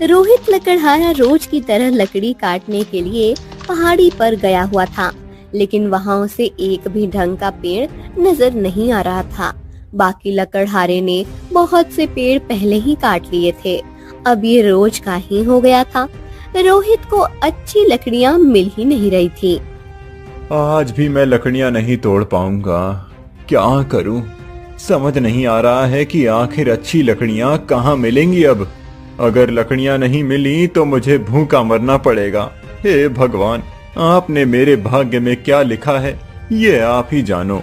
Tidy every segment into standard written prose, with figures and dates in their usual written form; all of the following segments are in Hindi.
रोहित लकड़हारा रोज की तरह लकड़ी काटने के लिए पहाड़ी पर गया हुआ था, लेकिन वहां उसे एक भी ढंग का पेड़ नजर नहीं आ रहा था। बाकी लकड़हारे ने बहुत से पेड़ पहले ही काट लिए थे। अब ये रोज का ही हो गया था। रोहित को अच्छी लकड़ियां मिल ही नहीं रही थी। आज भी मैं लकड़ियां नहीं तोड़ पाऊंगा। क्या करूं? समझ नहीं आ रहा है कि आखिर अच्छी लकड़ियां कहाँ मिलेंगी अब। अगर लकड़ियां नहीं मिली तो मुझे भूखा मरना पड़ेगा। हे भगवान, आपने मेरे भाग्य में क्या लिखा है ये आप ही जानो।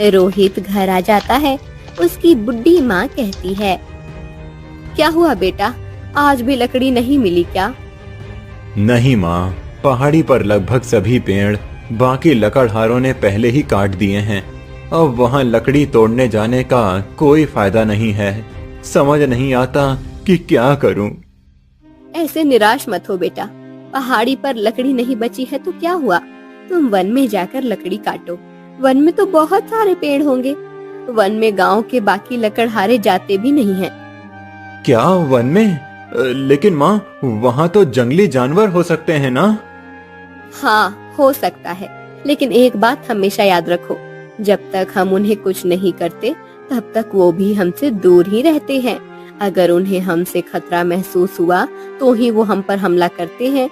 रोहित घर आ जाता है। उसकी बुढ़ी माँ कहती है, क्या हुआ बेटा, आज भी लकड़ी नहीं मिली क्या? नहीं माँ, पहाड़ी पर लगभग सभी पेड़ बाकी लकड़हारों ने पहले ही काट दिए हैं। अब वहाँ लकड़ी तोड़ने जाने का कोई फायदा नहीं है। समझ नहीं आता कि क्या करूं। ऐसे निराश मत हो बेटा, पहाड़ी पर लकड़ी नहीं बची है तो क्या हुआ, तुम वन में जाकर लकड़ी काटो। वन में तो बहुत सारे पेड़ होंगे। वन में गांव के बाकी लकड़हारे जाते भी नहीं हैं। क्या वन में? लेकिन माँ, वहाँ तो जंगली जानवर हो सकते हैं ना? हाँ, हो सकता है, लेकिन एक बात हमेशा याद रखो, जब तक हम उन्हें कुछ नहीं करते तब तक वो भी हमसे दूर ही रहते हैं। अगर उन्हें हमसे खतरा महसूस हुआ तो ही वो हम पर हमला करते हैं।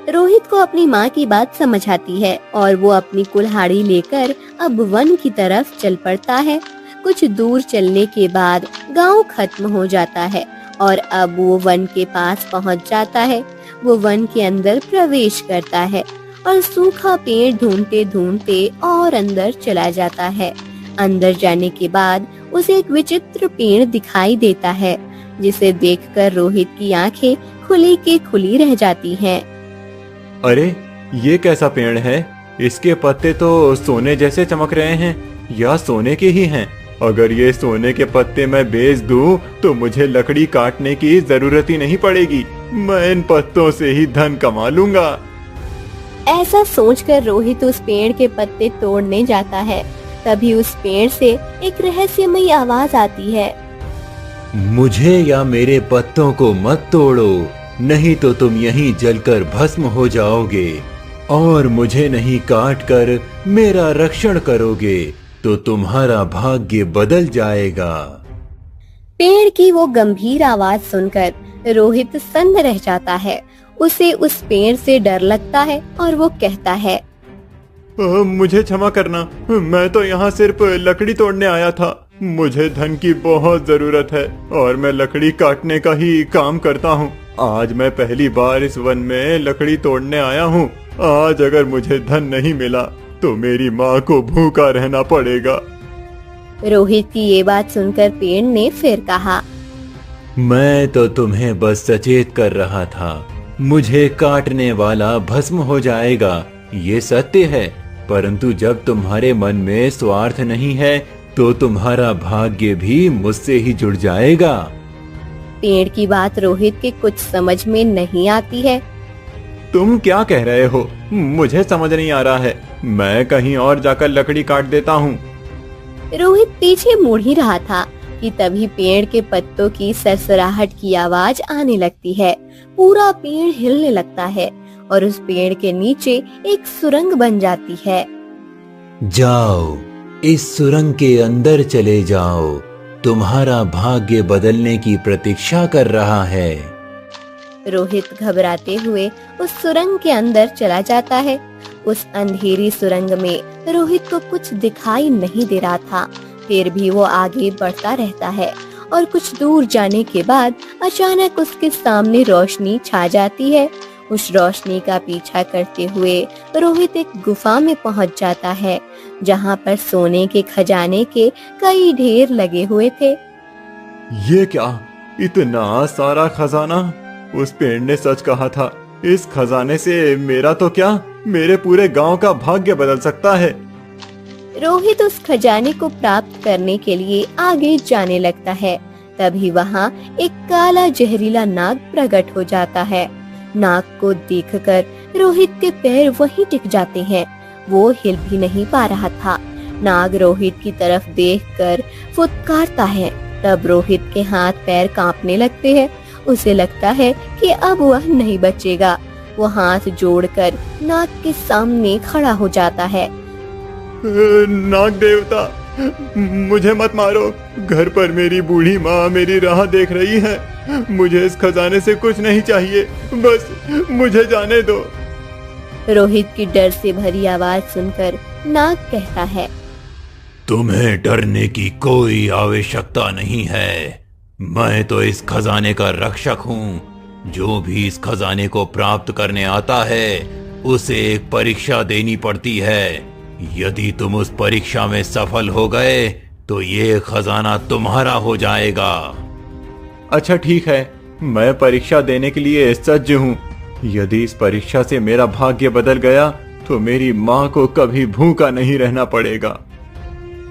रोहित को अपनी माँ की बात समझ आती है और वो अपनी कुल्हाड़ी लेकर अब वन की तरफ चल पड़ता है। कुछ दूर चलने के बाद गांव खत्म हो जाता है और अब वो वन के पास पहुंच जाता है। वो वन के अंदर प्रवेश करता है और सूखा पेड़ ढूंढते ढूंढते और अंदर चला जाता है। अंदर जाने के बाद उसे एक विचित्र पेड़ दिखाई देता है, जिसे देखकर रोहित की आंखें खुली के खुली रह जाती हैं। अरे, ये कैसा पेड़ है? इसके पत्ते तो सोने जैसे चमक रहे हैं, या सोने के ही हैं। अगर ये सोने के पत्ते मैं बेच दूं तो मुझे लकड़ी काटने की जरूरत ही नहीं पड़ेगी। मैं इन पत्तों से ही धन कमा लूंगा। ऐसा सोचकर रोहित उस पेड़ के पत्ते तोड़ने जाता है। तभी उस पेड़ से एक रहस्यमयी आवाज आती है, मुझे या मेरे पत्तों को मत तोड़ो, नहीं तो तुम यहीं जलकर भस्म हो जाओगे। और मुझे नहीं काटकर मेरा रक्षण करोगे तो तुम्हारा भाग्य बदल जाएगा। पेड़ की वो गंभीर आवाज सुनकर रोहित सन्न रह जाता है। उसे उस पेड़ से डर लगता है और वो कहता है, मुझे क्षमा करना, मैं तो यहाँ सिर्फ लकड़ी तोड़ने आया था। मुझे धन की बहुत जरूरत है और मैं लकड़ी काटने का ही काम करता हूँ। आज मैं पहली बार इस वन में लकड़ी तोड़ने आया हूँ। आज अगर मुझे धन नहीं मिला तो मेरी माँ को भूखा रहना पड़ेगा। रोहित की ये बात सुनकर पेड़ ने फिर कहा, मैं तो तुम्हें बस सचेत कर रहा था। मुझे काटने वाला भस्म हो जाएगा, ये सत्य है। परंतु जब तुम्हारे मन में स्वार्थ नहीं है तो तुम्हारा भाग्य भी मुझसे ही जुड़ जाएगा। पेड़ की बात रोहित के कुछ समझ में नहीं आती है। तुम क्या कह रहे हो? मुझे समझ नहीं आ रहा है। मैं कहीं और जाकर लकड़ी काट देता हूँ। रोहित पीछे मुड़ ही रहा था कि तभी पेड़ के पत्तों की सरसराहट की आवाज आने लगती है। पूरा पेड़ हिलने लगता है और उस पेड़ के नीचे एक सुरंग बन जाती है। जाओ, इस सुरंग के अंदर चले जाओ, तुम्हारा भाग्य बदलने की प्रतीक्षा कर रहा है। रोहित घबराते हुए उस सुरंग के अंदर चला जाता है। उस अंधेरी सुरंग में रोहित को कुछ दिखाई नहीं दे रहा था, फिर भी वो आगे बढ़ता रहता है और कुछ दूर जाने के बाद अचानक उसके सामने रोशनी छा जाती है। उस रोशनी का पीछा करते हुए रोहित एक गुफा में पहुंच जाता है, जहां पर सोने के खजाने के कई ढेर लगे हुए थे। ये क्या, इतना सारा खजाना? उस पेड़ ने सच कहा था। इस खजाने से मेरा तो क्या, मेरे पूरे गांव का भाग्य बदल सकता है। रोहित उस खजाने को प्राप्त करने के लिए आगे जाने लगता है। तभी वहाँ एक काला जहरीला नाग प्रकट हो जाता है। नाग को देखकर रोहित के पैर वहीं टिक जाते हैं। वो हिल भी नहीं पा रहा था। नाग रोहित की तरफ देखकर फुदकारता है। तब रोहित के हाथ पैर कांपने लगते हैं। उसे लगता है कि अब वह नहीं बचेगा। वो हाथ जोड़कर नाग के सामने खड़ा हो जाता है। नाग देवता, मुझे मत मारो। घर पर मेरी बूढ़ी माँ मेरी राह देख रही है। मुझे इस खजाने से कुछ नहीं चाहिए, बस मुझे जाने दो। रोहित की डर से भरी आवाज सुनकर नाग कहता है, तुम्हें डरने की कोई आवश्यकता नहीं है। मैं तो इस खजाने का रक्षक हूँ। जो भी इस खजाने को प्राप्त करने आता है उसे एक परीक्षा देनी पड़ती है। यदि तुम उस परीक्षा में सफल हो गए तो ये खजाना तुम्हारा हो जाएगा। अच्छा ठीक है, मैं परीक्षा देने के लिए सज्ज हूँ। यदि इस परीक्षा से मेरा भाग्य बदल गया तो मेरी माँ को कभी भूखा नहीं रहना पड़ेगा।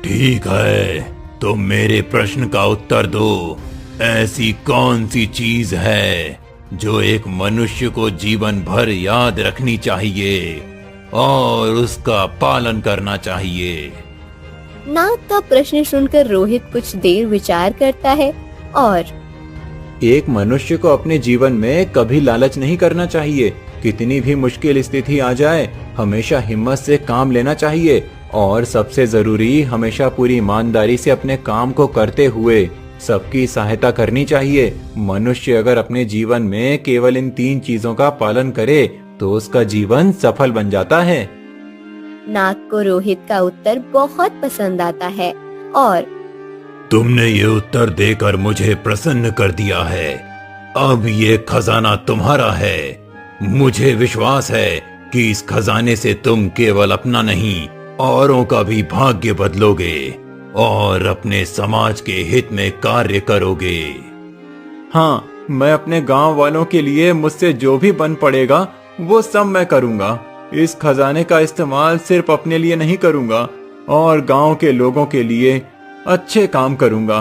ठीक है, तुम मेरे प्रश्न का उत्तर दो। ऐसी कौन सी चीज है जो एक मनुष्य को जीवन भर याद रखनी चाहिए और उसका पालन करना चाहिए? नाग का प्रश्न सुनकर रोहित कुछ देर विचार करता है और एक मनुष्य को अपने जीवन में कभी लालच नहीं करना चाहिए। कितनी भी मुश्किल स्थिति आ जाए, हमेशा हिम्मत से काम लेना चाहिए और सबसे जरूरी, हमेशा पूरी ईमानदारी से अपने काम को करते हुए सबकी सहायता करनी चाहिए। मनुष्य अगर अपने जीवन में केवल इन 3 चीजों का पालन करे तो उसका जीवन सफल बन जाता है। नाग को रोहित का उत्तर बहुत पसंद आता है और तुमने ये उत्तर देकर मुझे प्रसन्न कर दिया है। अब ये खजाना तुम्हारा है। मुझे विश्वास है कि इस खजाने से तुम केवल अपना नहीं, औरों का भी भाग्य बदलोगे और अपने समाज के हित में कार्य करोगे। हाँ, मैं अपने गांव वालों के लिए मुझसे जो भी बन पड़ेगा वो सब मैं करूंगा। इस खजाने का इस्तेमाल सिर्फ अपने लिए नहीं करूंगा और गांव के लोगों के लिए अच्छे काम करूंगा।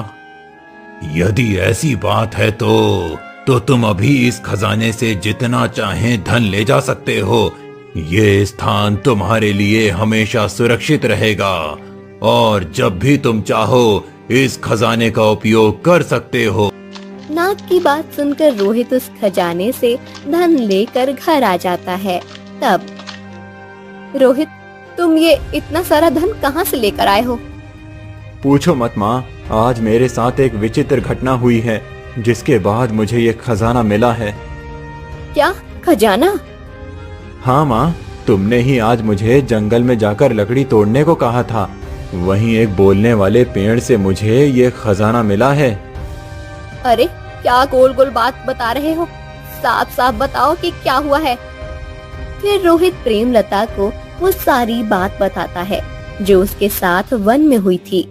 यदि ऐसी बात है तो तुम अभी इस खजाने से जितना चाहें धन ले जा सकते हो। ये स्थान तुम्हारे लिए हमेशा सुरक्षित रहेगा और जब भी तुम चाहो इस खजाने का उपयोग कर सकते हो। नाग की बात सुनकर रोहित उस खजाने से धन लेकर घर आ जाता है। तब रोहित, तुम ये इतना सारा धन कहाँ से लेकर आए हो? पूछो मत माँ, आज मेरे साथ एक विचित्र घटना हुई है जिसके बाद मुझे ये खजाना मिला है। क्या खजाना? हाँ माँ, तुमने ही आज मुझे जंगल में जाकर लकड़ी तोड़ने को कहा था। वहीं एक बोलने वाले पेड़ से मुझे ये खजाना मिला है। अरे क्या गोल गोल बात बता रहे हो? साफ साफ बताओ कि क्या हुआ है। फिर रोहित प्रेमलता को वो सारी बात बताता है जो उसके साथ वन में हुई थी।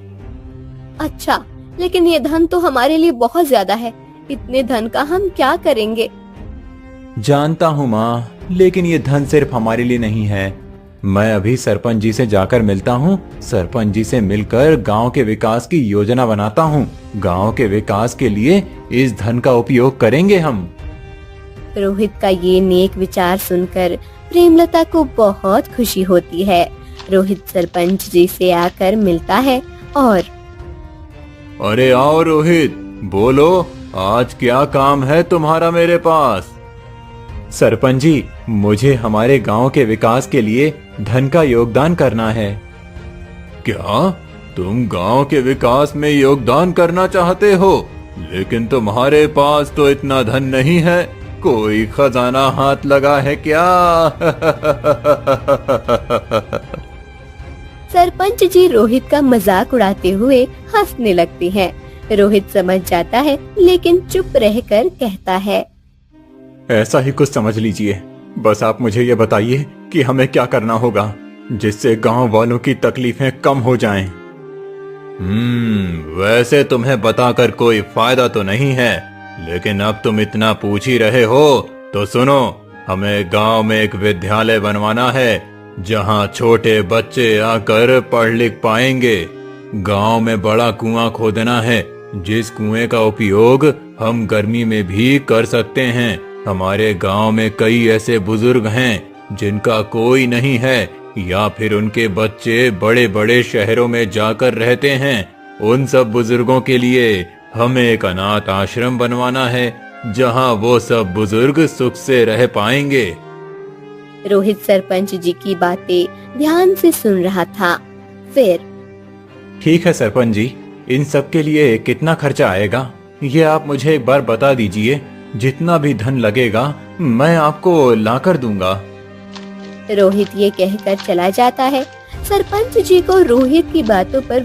अच्छा, लेकिन ये धन तो हमारे लिए बहुत ज्यादा है। इतने धन का हम क्या करेंगे? जानता हूँ माँ, लेकिन ये धन सिर्फ हमारे लिए नहीं है। मैं अभी सरपंच जी से जाकर मिलता हूँ। सरपंच जी से मिलकर गांव के विकास की योजना बनाता हूँ। गांव के विकास के लिए इस धन का उपयोग करेंगे हम। रोहित का ये नेक विचार सुनकर प्रेमलता को बहुत खुशी होती है। रोहित सरपंच जी से आकर मिलता है और अरे आओ रोहित, बोलो आज क्या काम है तुम्हारा मेरे पास? सरपंच जी, मुझे हमारे गांव के विकास के लिए धन का योगदान करना है। क्या तुम गांव के विकास में योगदान करना चाहते हो? लेकिन तुम्हारे पास तो इतना धन नहीं है। कोई खजाना हाथ लगा है क्या? सरपंच जी रोहित का मजाक उड़ाते हुए हंसने लगते हैं। रोहित समझ जाता है लेकिन चुप रहकर कहता है, ऐसा ही कुछ समझ लीजिए। बस आप मुझे ये बताइए कि हमें क्या करना होगा जिससे गांव वालों की तकलीफें कम हो जाएं। वैसे तुम्हें बताकर कोई फायदा तो नहीं है, लेकिन अब तुम इतना पूछ ही रहे हो तो सुनो। हमें गांव में एक विद्यालय बनवाना है जहां छोटे बच्चे आकर पढ़ लिख पाएंगे। गांव में बड़ा कुआं खोदना है जिस कुएं का उपयोग हम गर्मी में भी कर सकते हैं। हमारे गांव में कई ऐसे बुजुर्ग हैं जिनका कोई नहीं है, या फिर उनके बच्चे बड़े बड़े शहरों में जाकर रहते हैं, उन सब बुजुर्गों के लिए हमें एक अनाथ आश्रम बनवाना है जहां वो सब बुजुर्ग सुख से रह पाएंगे। रोहित सरपंच जी की बातें ध्यान से सुन रहा था। फिर ठीक है सरपंच जी, इन सब के लिए कितना खर्चा आएगा ये आप मुझे एक बार बता दीजिए। जितना भी धन लगेगा मैं आपको लाकर दूंगा। रोहित ये कहकर चला जाता है। सरपंच जी को रोहित की बातों पर